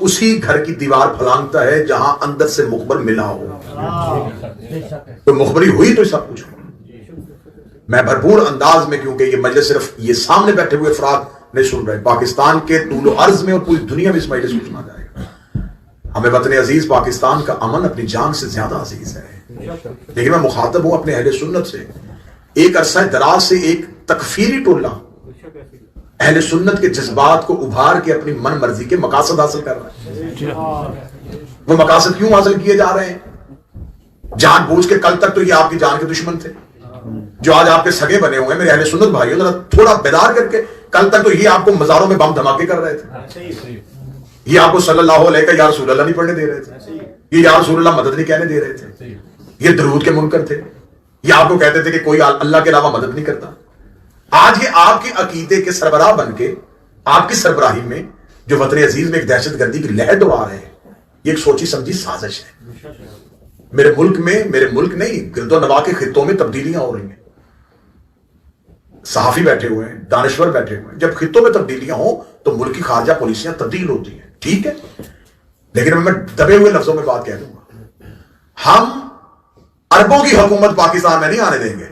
اسی گھر کی دیوار پھلانگتا ہے جہاں اندر سے مخبر ملا ہو. تو مخبری ہوئی تو سب کچھ. میں بھرپور انداز میں, کیونکہ یہ مجلس صرف یہ سامنے بیٹھے ہوئے افراد نہیں سن رہے, پاکستان کے طول و عرض میں اور پوری دنیا میں اس مجلس کو سنا جائے گا. ہمیں وطن عزیز پاکستان کا امن اپنی جان سے زیادہ عزیز ہے, لیکن میں مخاطب ہوں اپنے اہل سنت سے. ایک عرصہ دراز سے ایک تکفیری ٹولہ اہل سنت کے جذبات کو ابھار کے اپنی من مرضی کے مقاصد حاصل کر رہا ہے. وہ مقاصد کیوں حاصل کیے جا رہے ہیں؟ جان بوجھ کے. کل تک تو یہ آپ کی جان کے دشمن تھے, جو آج آپ کے سگے بنے ہوئے ہیں. میرے اہل سنت بھائیوں ذرا تھوڑا بیدار کر کے, کل تک تو یہ آپ کو مزاروں میں بم دھماکے کر رہے تھے, یہ آپ کو صلی اللہ علیہ کا یا رسول اللہ نہیں پڑھنے دے رہے تھے, یہ یا رسول اللہ مدد نہیں کہنے دے رہے تھے, یہ درود کے منکر تھے, یہ آپ کو کہتے تھے کہ کوئی اللہ کے علاوہ مدد نہیں کرتا. آج یہ آپ کے عقیدے کے سربراہ بن کے آپ کی سربراہی میں جو وطن عزیز میں ایک دہشت گردی کی لہر دوڑا رہے ہیں, یہ ایک سوچی سمجھی سازش ہے. میرے ملک نہیں, گرد و نواح کے خطوں میں تبدیلیاں ہو رہی ہیں. صحافی بیٹھے ہوئے ہیں, دانشور بیٹھے ہوئے ہیں. جب خطوں میں تبدیلیاں ہوں تو ملک کی خارجہ پالیسیاں تبدیل ہوتی ہیں, ٹھیک ہے, لیکن میں دبے ہوئے لفظوں میں بات کہہ دوں گا, ہم اربوں کی حکومت پاکستان میں نہیں آنے دیں گے.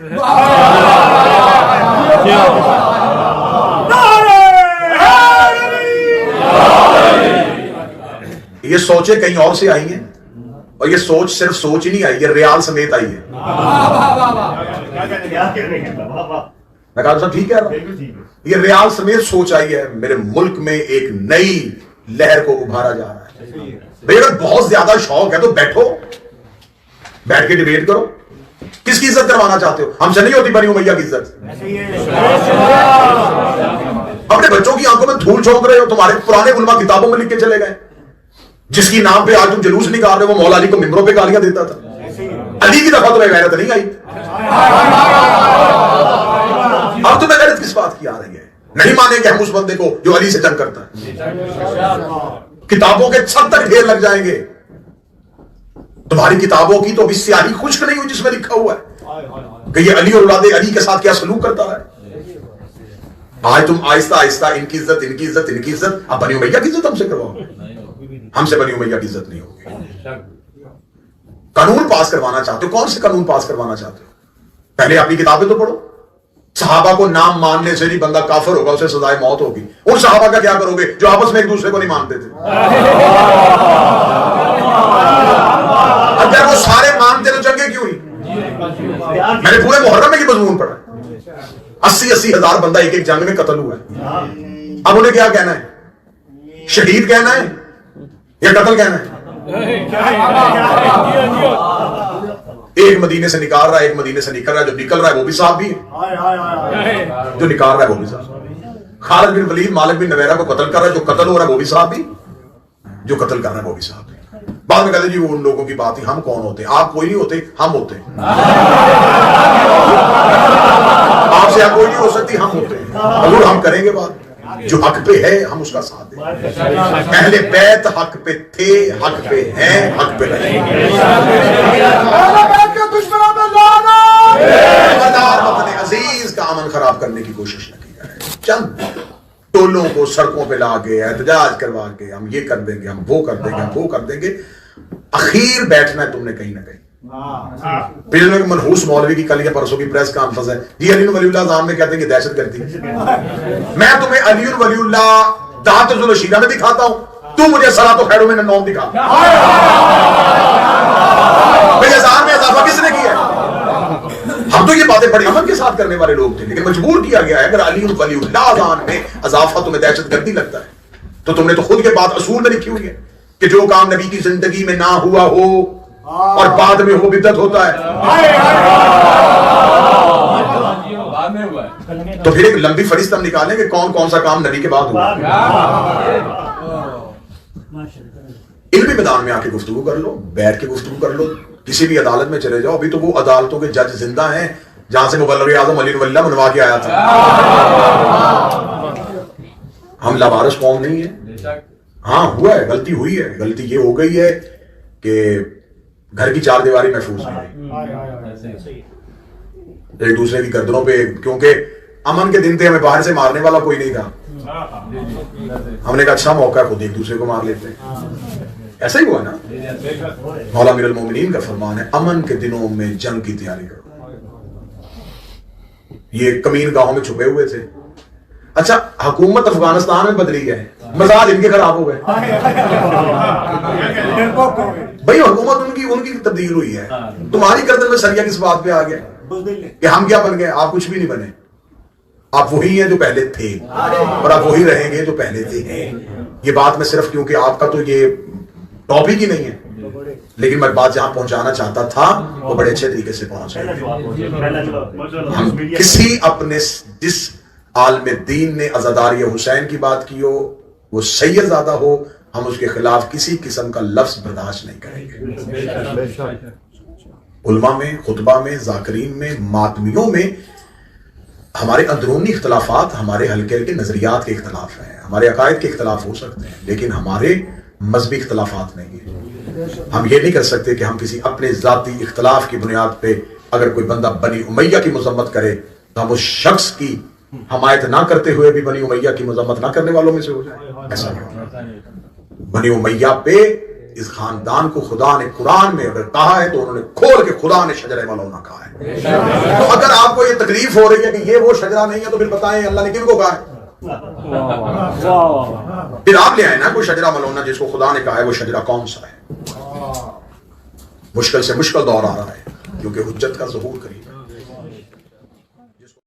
یہ سوچیں کہیں اور سے آئی ہیں, اور یہ سوچ صرف سوچ ہی نہیں آئی, یہ ریال سمیت آئی ہے. میں کہا صاحب ٹھیک ہے, یہ ریال سمیت سوچ آئی ہے. میرے ملک میں ایک نئی لہر کو ابھارا جا رہا ہے. بھئی اگر بہت زیادہ شوق ہے تو بیٹھو, بیٹھ کے ڈیبیٹ کرو. کس کی عزت کروانا چاہتے ہو؟ ہم سے نہیں ہوتی بنی امیہ کی عزت. اپنے بچوں کی آنکھوں میں دھول جھونک رہے ہو. تمہارے پرانے علماء کتابوں میں لکھ کے چلے گئے, جس کی نام پہ آج تم جلوس نکال رہے ہو وہ مولا علی کو ممبروں پہ گالیاں دیتا تھا. علی کی دفعہ تمہیں غیرت نہیں آئی. اب تمہیں غیرت کس بات کی آ رہی ہے؟ نہیں مانیں گے ہم اس بندے کو جو علی سے جنگ کرتا ہے. کتابوں کے چھت تک ڈھیر لگ جائیں گے. تمہاری کتابوں کی تو ابھی سیاہی خشک نہیں ہوئی جس میں لکھا ہوا ہے کہ یہ علی اور اولاد علی کے ساتھ کیا سلوک کرتا ہے. آج تم آہستہ آہستہ ان کی عزت, اب بنی امیہ کی عزت ہم سے کرواؤ. ہم سے بنی امیہ کی عزت نہیں ہوگی. قانون پاس کروانا چاہتے ہو, کون سے قانون پاس کروانا چاہتے ہو؟ پہلے اپنی کتابیں تو پڑھو. صحابہ کو نام ماننے سے نہیں بندہ کافر ہوگا, اسے سزائے موت ہوگی. ان صحابہ کا کیا کرو گے جو آپس میں ایک دوسرے کو نہیں مانتے تھے؟ اگر وہ سارے مانتے تو جنگیں کیوں ہوئی؟ میں نے پورے محرم میں کی مضمون پڑھا, 80 ہزار بندہ ایک جنگ میں قتل ہوا ہے. اب انہیں کیا کہنا ہے؟ شہید کہنا ہے یا قتل کہنا ہے؟ ایک مدینے سے نکال رہا ہے, ایک مدینے سے نکل رہا ہے. جو نکل رہا ہے وہ بھی صاحب بھی ہے, جو نکال رہا ہے وہ بھی صاحب. خالد بن ولید مالک بن نویرہ کو قتل کر رہا ہے, جو قتل ہو رہا ہے وہ بھی صاحب بھی, جو قتل کر رہا ہے وہ بھی صاحب بھی. بعد میں کہتے ہیں جی وہ ان لوگوں کی بات ہی, ہم کون ہوتے ہیں؟ آپ کوئی نہیں ہوتے, ہم ہوتے ہیں. آپ سے کوئی نہیں ہو سکتی, ہم ہوتے ہیں. ضرور ہم کریں گے بات, جو حق پہ ہے ہم اس کا ساتھ دیں. اہل بیت حق پہ تھے, حق پہ ہیں, حق پہ رہیں گے. وطن عزیز کا امن خراب کرنے کی کوشش نہ کی جائے. چند ٹولوں کو سڑکوں پہ لا کے احتجاج کروا کے ہم یہ کر دیں گے, ہم وہ کر دیں گے, ہم وہ کر دیں گے. اخیر بیٹھنا ہے تم نے کہیں نہ کہیں. پچھلے منحوس مولوی کی کل یا پرسوں کی پریس کانفرنس ہے, جی علی ولی اللہ زام میں کہتے ہیں کہ دہشت گردی. میں تمہیں علی ولی اللہ دعوت الشیرہ میں دکھاتا ہوں, تو مجھے صلاۃ و خیر من النوم دکھا. بھئی اذان میں اضافہ کس نے کیا ہے؟ ہم تو یہ باتیں بڑے امن کے ساتھ کرنے والے لوگ تھے, لیکن مجبور کیا گیا ہے. اگر علی ولی اللہ اذان میں اضافہ تمہیں دہشت گردی لگتا ہے تو تم نے تو خود کے بات اصول میں لکھی ہوئی ہے کہ جو کام نبی کی زندگی میں نہ ہوا ہو اور بعد میں ہو بدعت ہوتا ہے. تو پھر ایک لمبی فہرست ہم نکالیں کہ کون کون سا کام نبی کے بعد ہوا. علمی میدان میں آ کے گفتگو کر لو, بیٹھ کے گفتگو کر لو, کسی بھی عدالت میں چلے جاؤ. ابھی تو وہ عدالتوں کے جج زندہ ہیں جہاں سے مبلغ اعظم علی ولی اللہ منوا کے آیا تھا. ہم لاوارث قوم نہیں ہیں. ہاں ہوا ہے, غلطی ہوئی ہے. غلطی یہ ہو گئی ہے کہ گھر کی چار دیواری محفوظ نہیں, ایک دوسرے کی گردنوں پہ, کیونکہ امن کے دن تھے, ہمیں باہر سے مارنے والا کوئی نہیں تھا. ہم نے کہا اچھا موقع ہے خود ایک دوسرے کو مار لیتے ہیں. ایسا ہی ہوا نا. مولا امیر المومنین کا فرمان ہے امن کے دنوں میں جنگ کی تیاری کرو. یہ کمین گاہوں میں چھپے ہوئے تھے. اچھا حکومت افغانستان میں بدلی ہے, مزاج ان کے خراب ہو گئے. بھائی حکومت ان کی تبدیل ہوئی ہے, تمہاری گردن میں سریا کس بات پہ آ گیا کہ ہم کیا بن گئے؟ آپ کچھ بھی نہیں بنے, آپ وہی ہیں جو پہلے تھے اور آپ وہی رہیں گے جو پہلے تھے. یہ بات میں صرف کیونکہ آپ کا تو یہ ٹاپک ہی نہیں ہے, لیکن میں بات جہاں پہنچانا چاہتا تھا وہ بڑے اچھے طریقے سے پہنچا. ہم کسی اپنے جس عالم دین نے عزاداری حسین کی بات کی ہو, وہ سید زادہ ہو, ہم اس کے خلاف کسی قسم کا لفظ برداشت نہیں کریں گے. علماء میں, خطبہ میں, ذاکرین میں, ماتمیوں میں ہمارے اندرونی اختلافات, ہمارے ہلکے ہلکے نظریات کے اختلاف ہیں, ہمارے عقائد کے اختلاف ہو سکتے ہیں, لیکن ہمارے مذہبی اختلافات نہیں ہیں. ہم یہ نہیں کر سکتے کہ ہم کسی اپنے ذاتی اختلاف کی بنیاد پہ اگر کوئی بندہ بنی امیہ کی مذمت کرے تو ہم اس شخص کی حمایت نہ کرتے ہوئے بھی بنی امیہ کی مذمت نہ کرنے والوں میں سے ہو جائے. ایسا نہیں ہوتا. بنی امیہ پہ اس خاندان کو خدا نے قرآن میں اگر کہا ہے تو انہوں نے کھول کے خدا نے شجرہ ملعونہ کہا ہے. تو اگر آپ کو یہ تکلیف ہو رہی ہے کہ یہ وہ شجرہ نہیں ہے تو پھر بتائیں اللہ نے کن کو کہا ہے؟ پھر آپ لے آئے نا کوئی شجرہ ملعونہ جس کو خدا نے کہا ہے, وہ شجرہ کون سا ہے؟ مشکل سے مشکل دور آ رہا ہے کیونکہ حجت کا ظہور قریب.